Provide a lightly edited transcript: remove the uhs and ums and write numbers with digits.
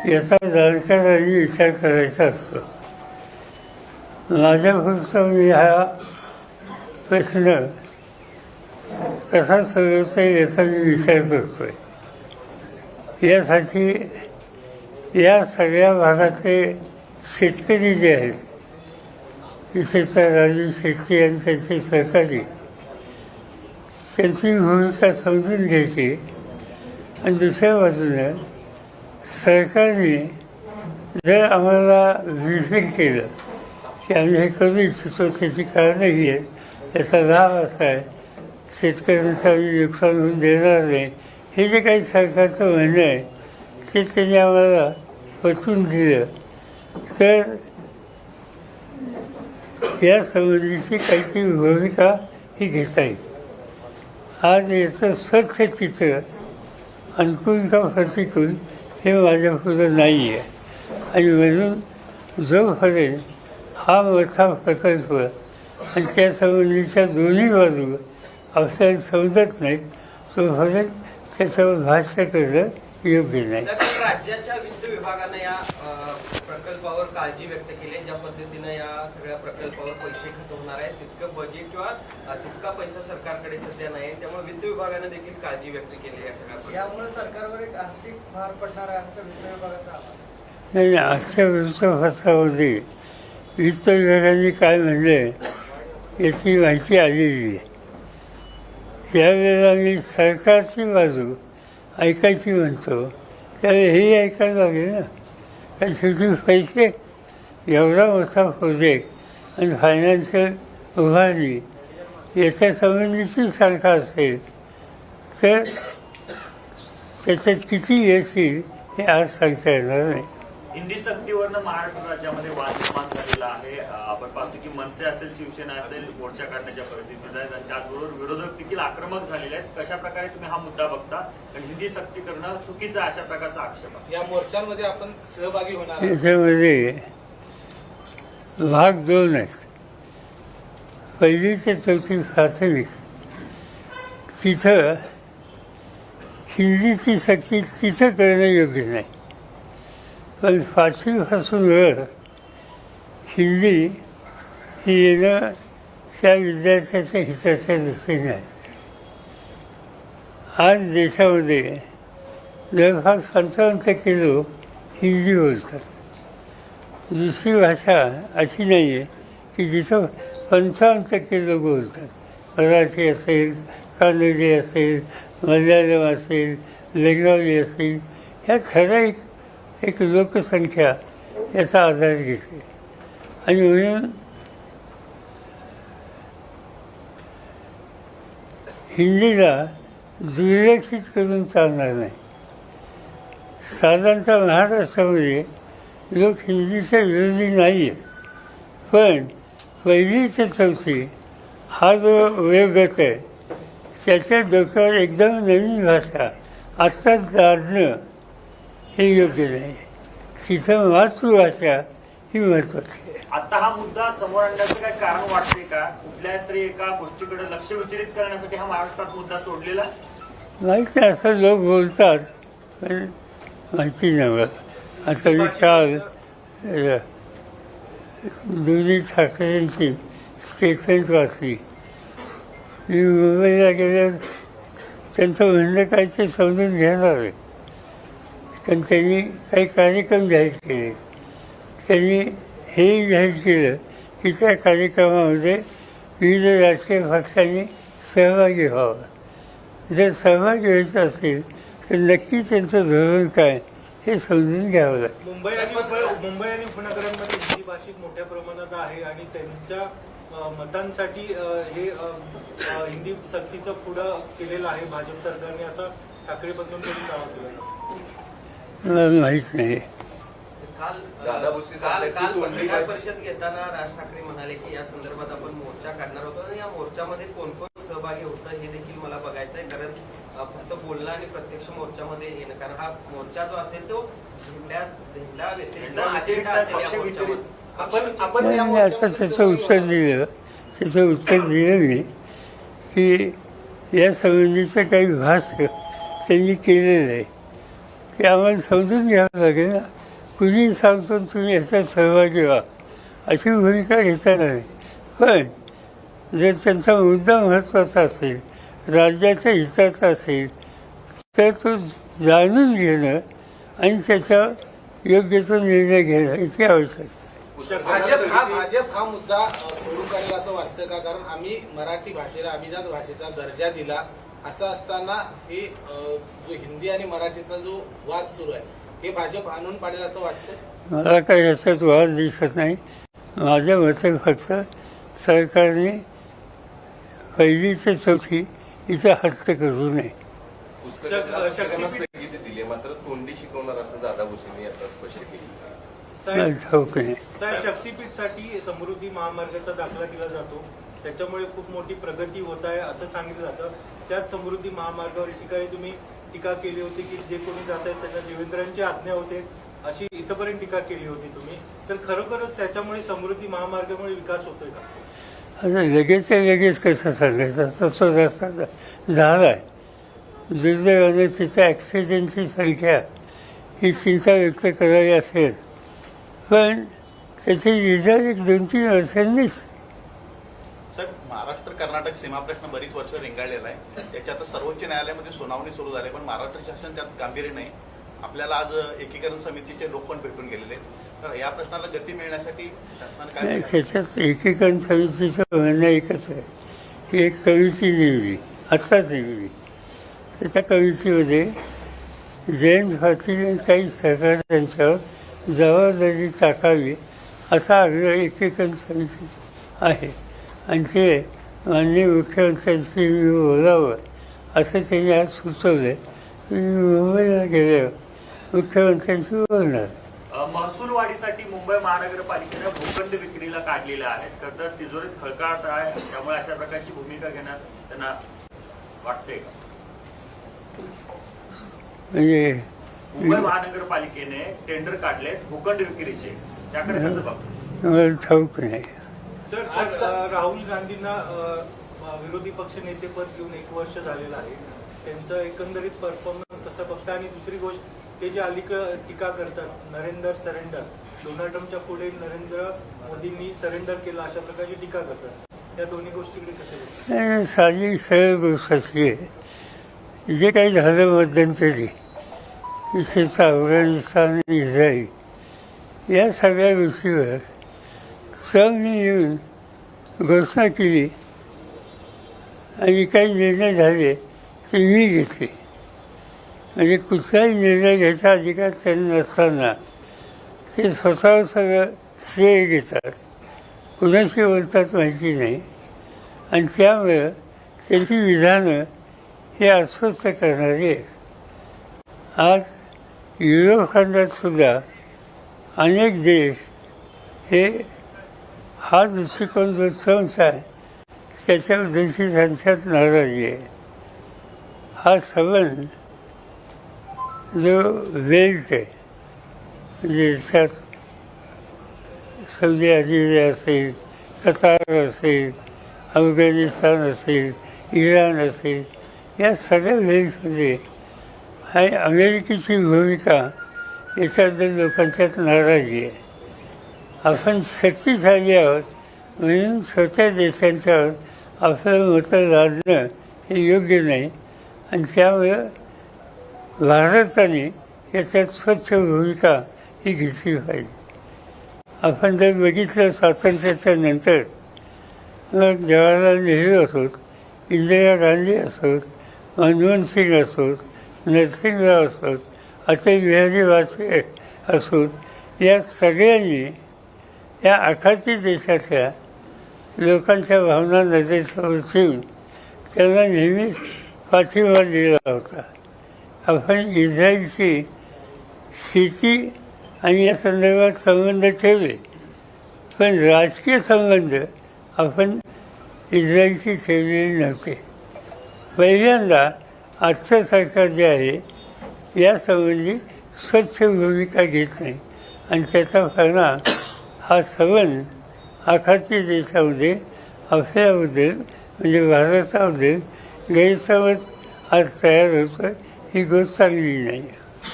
याचा जाणकारांनी विचार करायचा असतो. माझ्यापुरता मी हा प्रश्न कसा सोडवता येईल याचा मी विचार करतो आहे. यासाठी या सगळ्या भागातले शेतकरी जे आहेत, विशेषतः राजू शेट्टी आणि त्यांचे सहकारी, त्यांची भूमिका समजून घ्यायची आणि दुसऱ्या बाजूने सरकारने जर आम्हाला व्हिजिट केलं की आम्ही हे करू इच्छितो, त्याची कारणं ही आहेत, त्याचा लाभ असा आहे, शेतकऱ्यांचं आम्ही नुकसान होऊन देणार नाही, हे जे काही सरकारचं म्हणणं आहे ते त्यांनी आम्हाला पटवून दिलं तर या संबंधीची काहीतरी भूमिका ही घेता येईल. आज याचं स्वच्छ चित्र अनुकूल का प्रतिकूल हे माझ्यापुढं नाही आहे आणि म्हणून जोपर्यंत हा मोठा प्रकल्प आणि त्या संबंधीच्या दोन्ही बाजू आपल्याला समजत नाहीत तोपर्यंत त्याच्यावर भाष्य करणं योग्य नाही. राज्याच्या वित्त विभागानं या प्रकल्पावर काळजी व्यक्त केली आहे. ज्या पद्धतीनं या सगळ्या प्रकल्पावर पैसे खर्च होणार आहेत तितकं बजेट किंवा तितका पैसा सरकारकडे सध्या नाही, त्यामुळे वित्त विभागानं देखील काळजी व्यक्त केली आहे. सगळ्या यामुळे सरकारवर एक आर्थिक भार पडणार आहे असं वित्त विभागाचा आवाज. नाही, आजच्या वृत्तपत्रामध्ये वित्त विभागाने काय म्हणले याची माहिती आलेली आहे. त्यावेळेला मी सरकारची बाजू ऐकायची म्हणतो त्यावेळी हेही ऐकायला लागेल ना, कारण शेवटी पैसे एवढा मोठा प्रोजेक्ट आणि फायनान्शियल उभारणी याच्या संबंधीची सारखा असेल तर त्याच्यात किती यश येईल हे आज सांगता येणार नाही. हिंदी सक्तीवरनं महाराष्ट्र राज्यामध्ये वाद निर्माण झालेला आहे. आपण पाहतो की मनसे असेल, शिवसेना असेल, मोर्चा काढण्याच्या परिस्थितीत आहेत आणि त्याचबरोबर विरोधक देखील आक्रमक झालेले आहेत. कशा प्रकारे तुम्ही हा मुद्दा बघता? आणि हिंदी सक्ती करणं चुकीचं अशा प्रकारचा आक्षेप आहे. या मोर्चांमध्ये आपण सहभागी होणार? याच्यामध्ये भाग दोन आहेत. पहिली ते चौथी प्राथमिक तिथं हिंदीची सक्ती तिथं करणं योग्य नाही, पण पाचवीपासून वर हिंदी ही येणं त्या विद्यार्थ्याच्या हिताच्या दृष्टीने आहे. आज देशामध्ये जवळपास 55% लोक हिंदी बोलतात. दुसरी भाषा अशी नाही आहे की जिथं 55% लोक बोलतात. मराठी असेल, कानडी असेल, मल्याळम असेल, बेंगॉली असेल, ह्या ठराविक एक लोकसंख्या याचा आधार घेते आणि म्हणून हिंदीला दुर्लक्षित करून चालणार नाही. साधारणतः महाराष्ट्रामध्ये लोक हिंदीच्या विरोधी नाही आहेत, पण पहिली ते चौथी हा जो वयोगट आहे त्याच्या डोक्यावर एकदम नवीन भाषा आत्ताच जाणणं हे योग्य नाही. तिथं मातृभाषा ही महत्त्वाची आहे. आता हा मुद्दा समोर आणण्याचं काय कारण वाटते का? कुठल्या तरी एका गोष्टीकडे लक्ष विचलित करण्यासाठी हा महाराष्ट्रात मुद्दा सोडलेला? माहिती आहे, असं लोक बोलतात पण माहिती नाही मला. आता मी काल दोन्ही ठाकरेंची स्टेटमेंट वाचली. मी मुंबईला गेल्यावर त्यांचं म्हणणं काय ते समजून घेणार आहे, कारण त्यांनी काही कार्यक्रम जाहीर केले. त्यांनी हेही जाहीर केलं की त्या कार्यक्रमामध्ये विविध राजकीय पक्षांनी सहभागी व्हावं. जर सहभागी व्हायचं असेल तर नक्की त्यांचं धोरण काय हे समजून घ्यावं लागतं. मुंबई आणि उपनगरांमध्ये हिंदी भाषिक मोठ्या प्रमाणात आहे आणि त्यांच्या मतांसाठी हे हिंदी सक्तीचं पुढं केलेलं आहे भाजप सरकारने, असा ठाकरे बंधूंकडून दावा केला. मला माहीत नाही. काल पत्रकार परिषद घेताना राज ठाकरे म्हणाले की या संदर्भात आपण मोर्चा काढणार होतो आणि या मोर्चामध्ये कोण कोण सहभागी होतं हे देखील मला बघायचं आहे, कारण फक्त बोलणं आणि प्रत्यक्ष मोर्चामध्ये येणं, कारण हा मोर्चा जो असेल तो झेंडा व्यतिरिक्त अजेंडा असेल या मोर्चामध्ये. आपण आता त्याचं उत्तर दिलं मी की या संबंधीचं काही भाष्य त्यांनी केलेलं आहे. की आम्हाला समजून घ्यावं लागेल ना. कुणी सांगतो तुम्ही याच्यात सहभागी व्हा अशी भूमिका घेताना नाही. पण जर त्यांचा मुद्दा महत्त्वाचा असेल, राज्याच्या हिताचा असेल, तर तो जाणून घेणं आणि त्याच्या योग्य तो निर्णय घेणं याची आवश्यकता आहे. भाजप हा मुद्दा सोडून काढेल असं वाटतं का? कारण आम्ही मराठी भाषेला अभिजात भाषेचा दर्जा दिला, असं असताना हे जो हिंदी आणि मराठीचा जो वाद सुरू आहे हे भाजप आणून पाडेल असं वाटतं? मला काही याच्यात वाद दिसत नाही. माझ्या मते फक्त सरकारने पहिली ते चौथी इथं हत्या करू नये. पुस्तकांना स्थगिती दिली, मात्र तोंडी शिकवणार असं दादा भुसेंनी आता स्पष्ट केली. मला ठाऊक नाही. साहेब, शक्तीपीठसाठी समृद्धी महामार्गाचा दाखला केला जातो, त्याच्यामुळे खूप मोठी प्रगती होत आहे असं सांगितलं जातं. त्याच समृद्धी महामार्गावर ठिकाणी तुम्ही टीका केली होती की जे कोणी जात आहेत त्यांना देवेंद्रांची आज्ञा होते अशी इथपर्यंत टीका केली होती तुम्ही. तर खरोखरच त्याच्यामुळे समृद्धी महामार्गामुळे विकास होतोय का? आता लगेच कसं सांगायचं, तर तो रस्ता झाला आहे. दुर्दैवाने तिथं ॲक्सिडेंटची संख्या ही चिंता व्यक्त करावी असेल, पण त्याचे रिझल्ट एक 2-3 वर्षांनीच. सर, महाराष्ट्र कर्नाटक सीमा प्रश्न बरीच वर्ष रेंगाळलेला आहे. याची आता सर्वोच्च न्यायालयामध्ये सुनावणी सुरू झाली, पण महाराष्ट्र शासन त्यात गांभीर्य नाही. आपल्याला आज एकीकरण समितीचे लोक पण भेटून गेलेले आहेत. तर या प्रश्नाला गती मिळण्यासाठी शासनाने काय नाही, केलं? त्याच्यात एकीकरण समितीचं म्हणणं एकच आहे की एक कमिटी नेमली, आत्ताच नेमली. त्याच्या कमिटीमध्ये जयंत पाटील आणि काही सहकाऱ्यांच्यावर जबाबदारी टाकावी असा आग्रह एकीकरण समितीचा आहे. आणि ते माननीय मुख्यमंत्र्यांशी मी बोलावं असं त्यांनी आज सुचवलं. तुम्ही मुंबईला गेल्यावर मुख्यमंत्र्यांशी बोलणार. महसूल वाढीसाठी मुंबई महानगरपालिकेनं भूखंड विक्रीला काढलेलं आहे. खरं तर तिजोरीत खळकाट आहे, त्यामुळे अशा प्रकारची भूमिका घेण्यात त्यांना वाटते का? म्हणजे मुंबई महानगरपालिकेने टेंडर काढले भूखंड विक्रीचे, त्याकडे कसं बघतो? मला ठाऊक नाही. सर, राहुल गांधींना विरोधी पक्ष नेतेपद घेऊन 1 वर्ष झालेलं आहे. त्यांचं एकंदरीत परफॉर्मन्स कसं बघता? आणि दुसरी गोष्ट, ते जे अलीकडे टीका करतात नरेंद्र सरेंडर, डोनाल्ड ट्रम्पच्या पुढे नरेंद्र मोदींनी सरेंडर केलं अशा प्रकारची टीका करतात. त्या दोन्ही गोष्टीकडे कसे? नाही, साधी सरळ गोष्ट अशी आहे, जे काही झालं मध्यंतरी विशेषतः अफगाणिस्तान आणि इस्रायल या सगळ्या गोष्टीवर ट्रम्पने येऊन घोषणा केली आणि काही निर्णय झाले ते मी घेतले. म्हणजे कुठलाही निर्णय घ्यायचा अधिकार त्यांना नसताना ते स्वतःवर सगळं श्रेय घेतात, कुणाशी बोलतात माहिती नाही. आणि त्यामुळं त्यांची विधानं हे अस्वस्थ करणारी आहेत. आज युरोप खंडात सुद्धा अनेक देश हे हा दृष्टिकोन जो ट्रम्पचा आहे त्याच्याबद्दलची त्यांच्यात नाराजी आहे. हा संबंध जो वेल्थ आहे, म्हणजे त्यात सौदी अरेबिया असेल, कतार असेल, अफगाणिस्तान असेल, इराण असेल, या सगळ्या वेल्थमध्ये हा अमेरिकेची भूमिका याच्याबद्दल लोकांच्यात नाराजी आहे. आपण शक्तिशाली आहोत म्हणून छोट्या देशांच्यावर आपलं मतं लादणं हे योग्य नाही. आणि त्यामुळं भारताने याच्यात स्वच्छ भूमिका ही घेतली पाहिजे. आपण जर बघितलं स्वातंत्र्याच्या नंतर मग जवाहरलाल नेहरू असोत, इंदिरा गांधी असोत, मनमोहन सिंग असोत, नरसिंहराव असोत, अटल बिहारी वाजपेयी असोत, या सगळ्यांनी या आखाती देशातल्या लोकांच्या भावना नजरेसमोर ठेवून त्यांना नेहमीच पाठिंबा दिला होता. आपण इस्रायलची शेती आणि या संदर्भात संबंध ठेवले, पण राजकीय संबंध आपण इस्रायलशी ठेवलेले नव्हते. पहिल्यांदा आजचं सरकार जे आहे यासंबंधी स्वच्छ भूमिका घेत नाही आणि त्याचा परिणाम हा संबंध आखाती देशामध्ये आपल्याबद्दल म्हणजे भारताबद्दल गैरसमज आज तयार होतो. ही गोष्ट चांगली नाही.